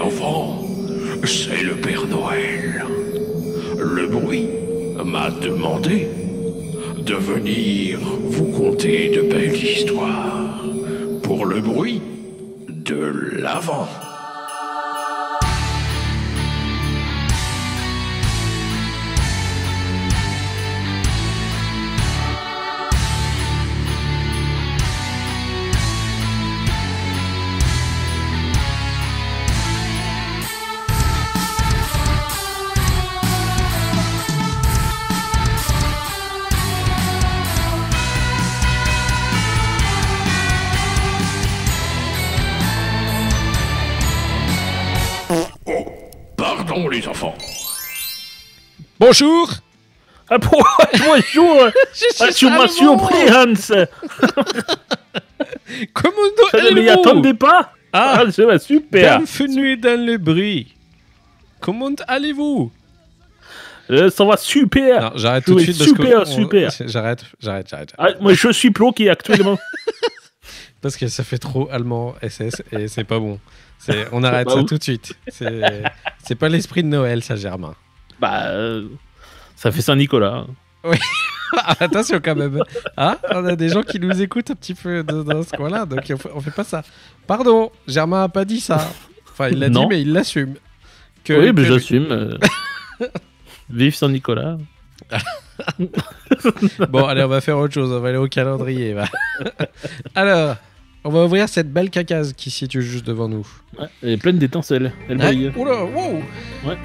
enfants, c'est le Père Noël. Le bruit m'a demandé de venir vous conter de belles histoires pour le bruit de l'Avent. Pardon les enfants. Bonjour. Ah, bonjour. Tu m'as surpris, Hans. Comment Je ne m'y allez-vous? attendais pas. Ah, ça va super. Bienvenue dans le bruit. Comment allez-vous? Ça va super. Non, j'arrête Je tout de vais suite parce super, que super. J'arrête. Ah, moi, je suis bloqué actuellement. Parce que ça fait trop allemand SS et c'est pas bon. On arrête Bah ça oui. tout de suite. C'est pas l'esprit de Noël, ça, Germain. Bah, ça fait Saint-Nicolas. Ah, attention quand même. Ah, on a des gens qui nous écoutent un petit peu dans ce coin-là, donc on fait pas ça. Pardon, Germain a pas dit ça. Enfin, il l'a dit, Non. mais il l'assume. Oui, mais j'assume. Vive Saint-Nicolas. Bon, allez, on va faire autre chose. On va aller au calendrier. Va. Alors, on va ouvrir cette belle cacaze qui se situe juste devant nous. Ouais, elle est pleine d'étincelles. Elle brille. Oula, wow. Ouais.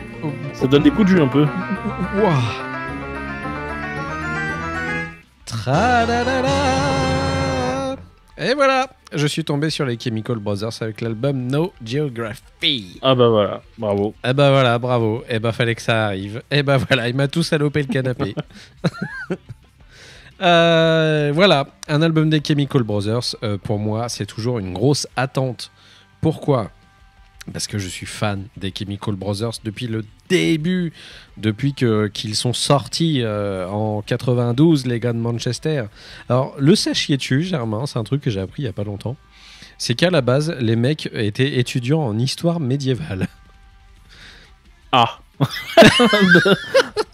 Ça donne des coups de jus un peu. Ouah. Tra-la-la-la. Et voilà, je suis tombé sur les Chemical Brothers avec l'album No Geography. Ah bah voilà, bravo. Eh ben voilà, bravo. Eh ben fallait que ça arrive. Eh ben voilà, il m'a tout salopé le canapé. Voilà, un album des Chemical Brothers, pour moi, c'est toujours une grosse attente. Pourquoi ? Parce que je suis fan des Chemical Brothers depuis le début, depuis qu'ils sont sortis en 92, les gars de Manchester. Alors, le sachiez-tu, Germain, c'est un truc que j'ai appris il n'y a pas longtemps, c'est qu'à la base, les mecs étaient étudiants en histoire médiévale. Ah.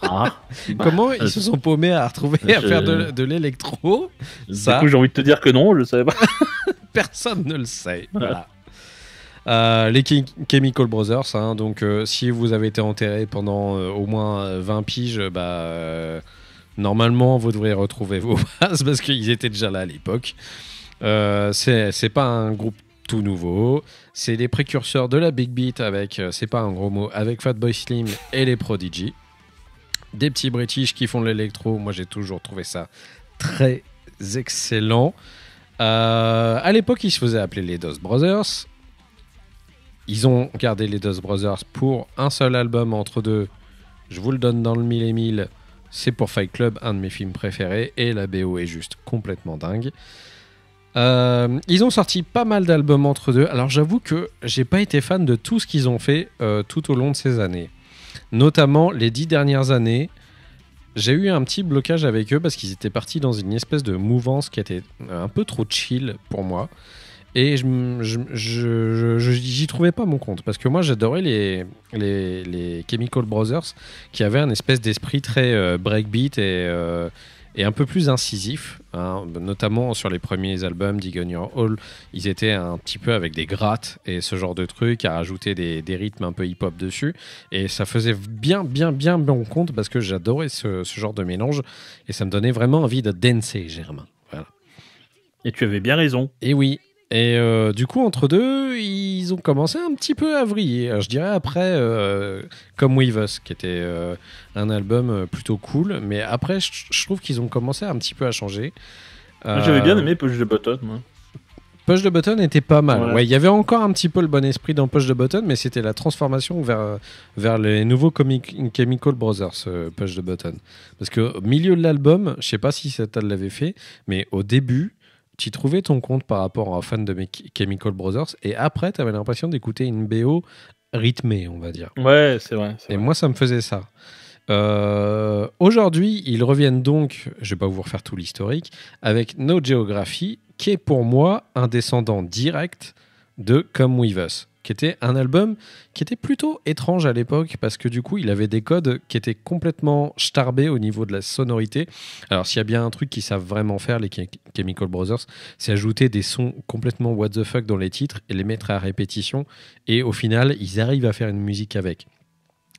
Ah. Comment ils se sont paumés à retrouver à je- faire de l'électro? Ça, Du coup, j'ai envie de te dire que non, je savais pas. personne ne le sait. Voilà. Les Chemical Brothers, hein, donc si vous avez été enterré pendant au moins 20 piges, normalement vous devrez retrouver vos bases parce qu'ils étaient déjà là à l'époque. C'est pas un groupe tout nouveau, c'est les précurseurs de la Big Beat avec, c'est pas un gros mot, avec Fatboy Slim et les Prodigy. Des petits British qui font de l'électro, moi j'ai toujours trouvé ça très excellent. À l'époque, ils se faisaient appeler les Dust Brothers. Ils ont gardé les Dust Brothers pour un seul album entre deux. Je vous le donne dans le mille et mille. C'est pour Fight Club, un de mes films préférés. Et la BO est juste complètement dingue. Ils ont sorti pas mal d'albums entre deux. Alors j'avoue que j'ai pas été fan de tout ce qu'ils ont fait tout au long de ces années. Notamment les 10 dernières années. J'ai eu un petit blocage avec eux parce qu'ils étaient partis dans une espèce de mouvance qui était un peu trop chill pour moi. Et j'y trouvais pas mon compte. Parce que moi, j'adorais les Chemical Brothers qui avaient un espèce d'esprit très breakbeat et un peu plus incisif. Hein, notamment sur les premiers albums, Dig on Your Hole, ils étaient un petit peu avec des grattes et ce genre de trucs, à rajouter des rythmes un peu hip-hop dessus. Et ça faisait bien bon compte parce que j'adorais ce genre de mélange. Et ça me donnait vraiment envie de danser, Germain. Voilà. Et tu avais bien raison. Et oui. Et du coup, entre deux, ils ont commencé un petit peu à vriller. Alors, je dirais après, Come With Us, qui était un album plutôt cool. Mais après, je trouve qu'ils ont commencé un petit peu à changer. J'avais bien aimé Push the Button, moi. Push the Button était pas mal. Ouais. Ouais, il y avait encore un petit peu le bon esprit dans Push the Button, mais c'était la transformation vers les nouveaux Chemical Brothers, Push the Button. Parce qu'au milieu de l'album, je sais pas si ça l'avait fait, mais au début, tu trouvais ton compte par rapport à un fan de mes Chemical Brothers, et après, tu avais l'impression d'écouter une BO rythmée, on va dire. Ouais, c'est vrai. Et moi, ça me faisait ça. Aujourd'hui, ils reviennent donc, je vais pas vous refaire tout l'historique, avec No Geography, qui est pour moi un descendant direct de Come With Us. qui était un album qui était plutôt étrange à l'époque parce que du coup, il avait des codes qui étaient complètement starbés au niveau de la sonorité. Alors, s'il y a bien un truc qu'ils savent vraiment faire, les Chemical Brothers, c'est ajouter des sons complètement what the fuck dans les titres et les mettre à répétition. Et au final, ils arrivent à faire une musique avec.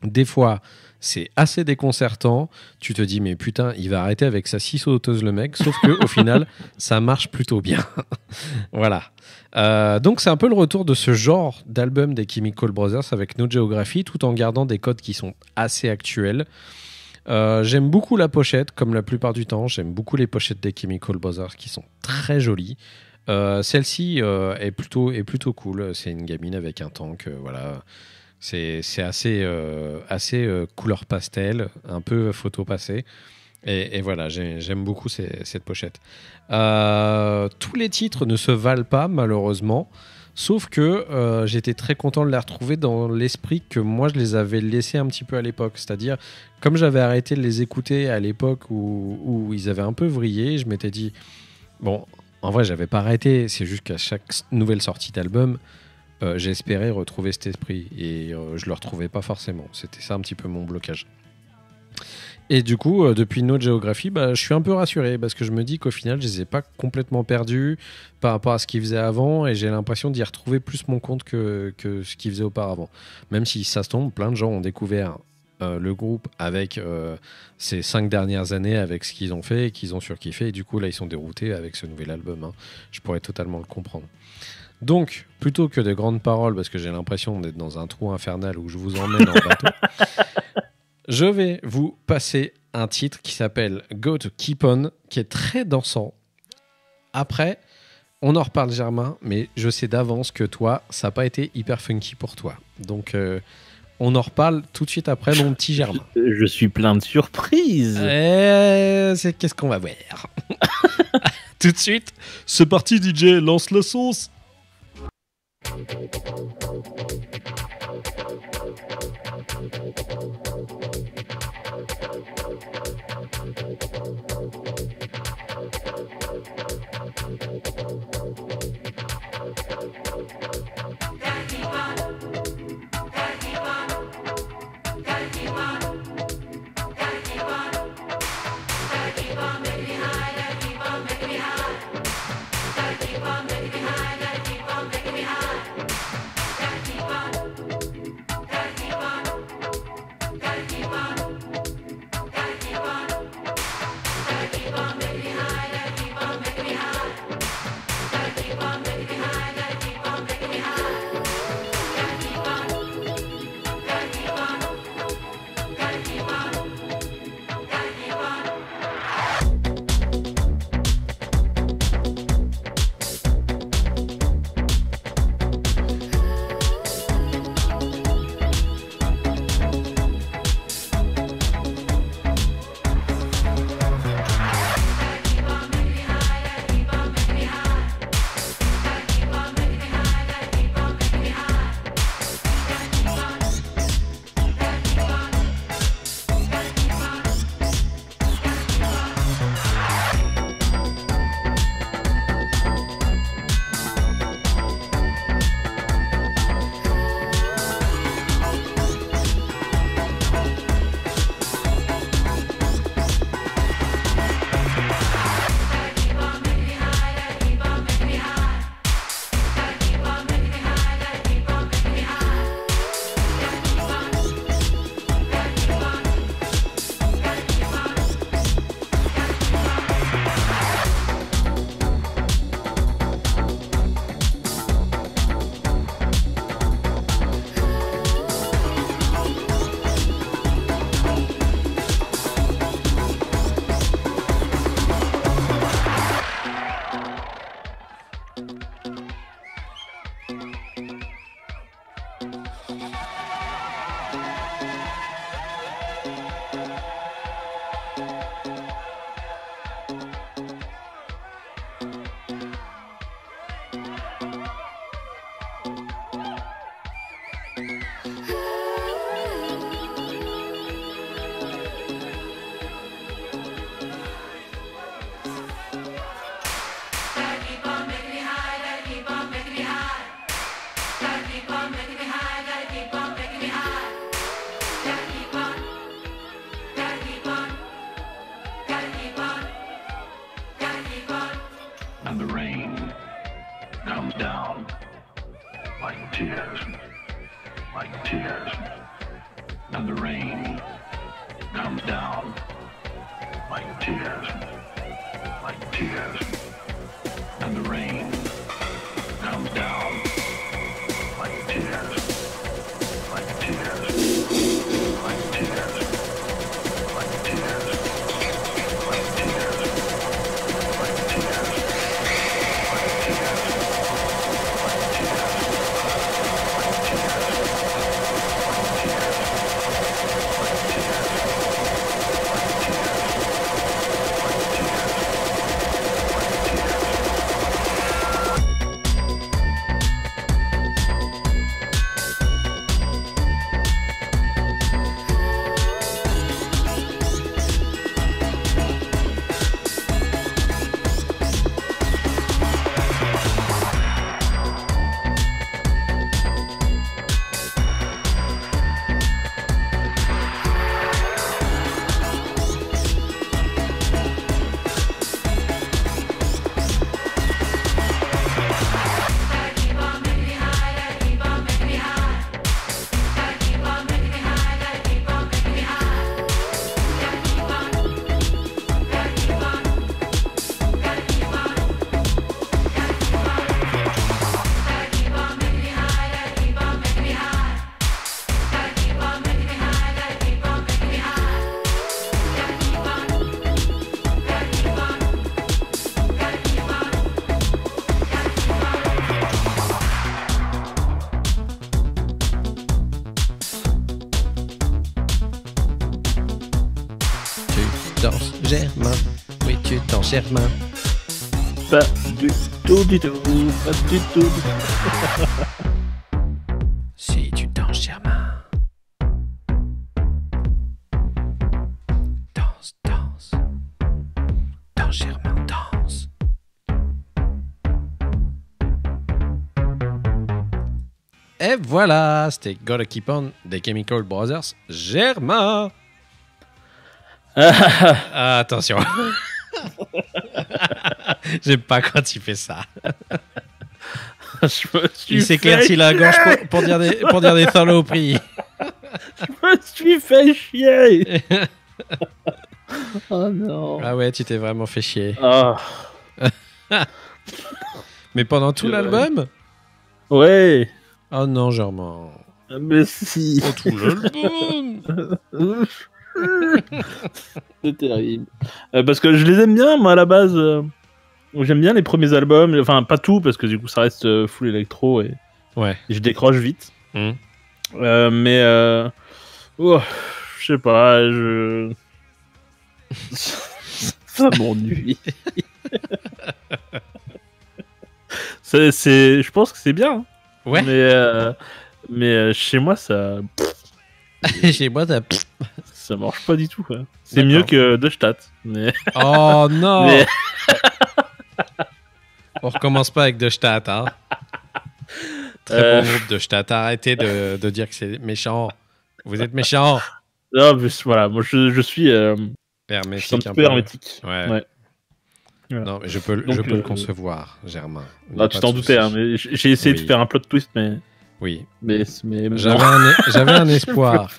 Des fois, c'est assez déconcertant. Tu te dis, mais putain, il va arrêter avec sa scie sauteuse, le mec. Sauf qu'au final, ça marche plutôt bien. Voilà. Donc, c'est un peu le retour de ce genre d'album des Chemical Brothers avec No Geography, tout en gardant des codes qui sont assez actuels. J'aime beaucoup la pochette, comme la plupart du temps. J'aime beaucoup les pochettes des Chemical Brothers qui sont très jolies. Celle-ci est plutôt cool. C'est une gamine avec un tank. Voilà. C'est assez couleur pastel, un peu photo passée. Et voilà, j'aime beaucoup cette pochette. Tous les titres ne se valent pas, malheureusement. Sauf que j'étais très content de les retrouver dans l'esprit que moi, je les avais laissés un petit peu à l'époque. C'est-à-dire, comme j'avais arrêté de les écouter à l'époque où ils avaient un peu vrillé, je m'étais dit, bon, en vrai, j'avais pas arrêté. C'est juste qu'à chaque nouvelle sortie d'album, j'espérais retrouver cet esprit et je le retrouvais pas forcément. C'était ça un petit peu mon blocage. Et du coup, depuis No Geography, je suis un peu rassuré parce que je me dis qu'au final, je les ai pas complètement perdus par rapport à ce qu'ils faisaient avant et j'ai l'impression d'y retrouver plus mon compte que ce qu'ils faisaient auparavant. Même si ça se tombe, plein de gens ont découvert le groupe avec ces 5 dernières années, avec ce qu'ils ont fait et qu'ils ont surkiffé et du coup, là, ils sont déroutés avec ce nouvel album. Je pourrais totalement le comprendre. Donc, plutôt que de grandes paroles, parce que j'ai l'impression d'être dans un trou infernal où je vous emmène en bateau, je vais vous passer un titre qui s'appelle Go to Keep On, qui est très dansant. Après, on en reparle, Germain, mais je sais d'avance que toi, ça n'a pas été hyper funky pour toi. Donc, on en reparle tout de suite après, mon petit Germain. Je suis plein de surprises. Qu'est-ce qu'on va voir? Tout de suite, c'est parti, DJ, lance la sauce. Keep on, baby, high, keep on, making me high. and the rain comes down like tears, and the rain comes down like tears, and the rain comes down like tears, like tears, like tears, like tears, like tears, like tears, like tears, like tears, like tears, like tears, like tears, like tears, like tears, like tears. Danse Germain, oui tu danses Germain. Pas du tout, pas du tout. Si tu danses Germain. Danse, danse. Danse Germain, danse. Et voilà, c'était Gotta Keep On des Chemical Brothers Germain. Ah, attention. J'aime pas quand il fait ça. Il s'éclaircit la gorge pour dire des saloperies. Je me suis fait chier. Oh non. Ah ouais, tu t'es vraiment fait chier. Ah. Mais pendant tout l'album? Ouais. Oh non, Germain. Mais si. Oh, tout l'album. C'est terrible. Parce que je les aime bien, moi, à la base. J'aime bien les premiers albums. Enfin, pas tout, parce que du coup, ça reste full électro et Ouais. je décroche vite. Mmh. Mais oh, je sais pas, ça m'ennuie. Je pense que c'est bien. Hein. Ouais. Mais chez moi, ça Chez moi, t'as... ça marche pas du tout. Quoi. C'est D'accord. mieux que De Stadt. Mais... Oh non. Mais- On recommence pas avec De Stadt, hein. Très bon groupe De Stadt. Arrêtez de dire que c'est méchant. Vous êtes méchant. Non, mais voilà, moi je suis un Hermétique petit peu hermétique. Ouais. Ouais. Non, mais je peux le concevoir, Germain. Il y a Non, pas tu de t'en doutais, souci. hein, mais j'ai essayé Oui. de faire un plot twist, mais Oui. non. J'avais un espoir.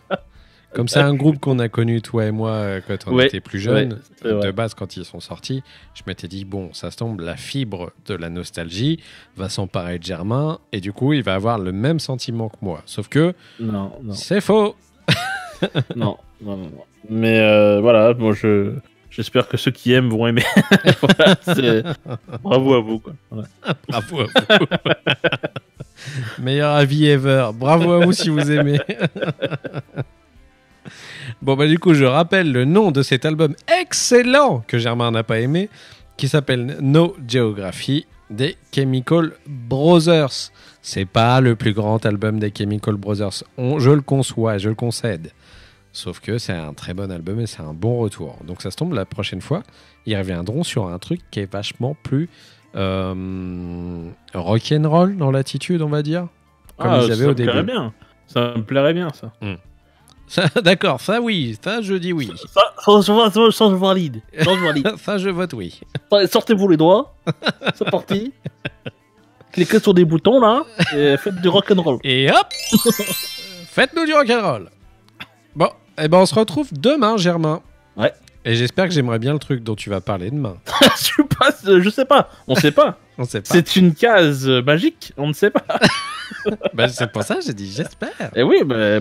Comme c'est un groupe qu'on a connu, toi et moi, quand on Ouais, était plus jeunes, ouais, c'est vrai. de base, quand ils sont sortis, je m'étais dit, bon, ça se tombe, la fibre de la nostalgie va s'emparer de Germain, et du coup, il va avoir le même sentiment que moi. Sauf que Non. c'est faux. Non. Mais voilà, moi j'espère que ceux qui aiment vont aimer. Voilà, bravo à vous. Quoi. Voilà. Bravo à vous. Meilleur avis ever. Bravo à vous si vous aimez. Bon, bah du coup, je rappelle le nom de cet album excellent que Germain n'a pas aimé, qui s'appelle No Geography des Chemical Brothers. C'est pas le plus grand album des Chemical Brothers. Je le conçois, je le concède. Sauf que c'est un très bon album et c'est un bon retour. Donc ça se tombe, la prochaine fois, ils reviendront sur un truc qui est vachement plus rock'n'roll dans l'attitude, on va dire. Comme ils avaient ça au me plairait début. bien. Ça me plairait bien, ça. D'accord, ça oui, ça je dis oui. Ça, je valide. Ça, je valide. Ça je vote oui. Allez, sortez-vous les doigts. C'est parti. Cliquez sur des boutons là et faites du rock'n'roll. Et hop faites-nous du rock'n'roll. Bon, et ben on se retrouve demain, Germain. Ouais. Et j'espère que j'aimerais bien le truc dont tu vas parler demain. Je sais pas. On sait pas. On sait pas. C'est une case magique. On ne sait pas. Bah, c'est pour ça que j'ai dit j'espère. Et oui, bah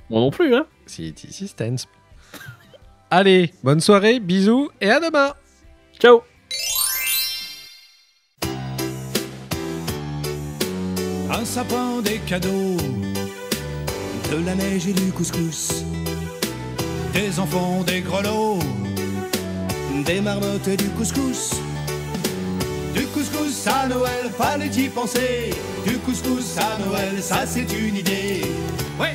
moi non plus. Hein. Si suspense. Allez, bonne soirée, bisous et à demain. Ciao. Un sapin, des cadeaux, de la neige et du couscous, des enfants, des grelots, des marmottes et du couscous. Du couscous à Noël, fallait y penser. Du couscous à Noël, ça c'est une idée. Ouais.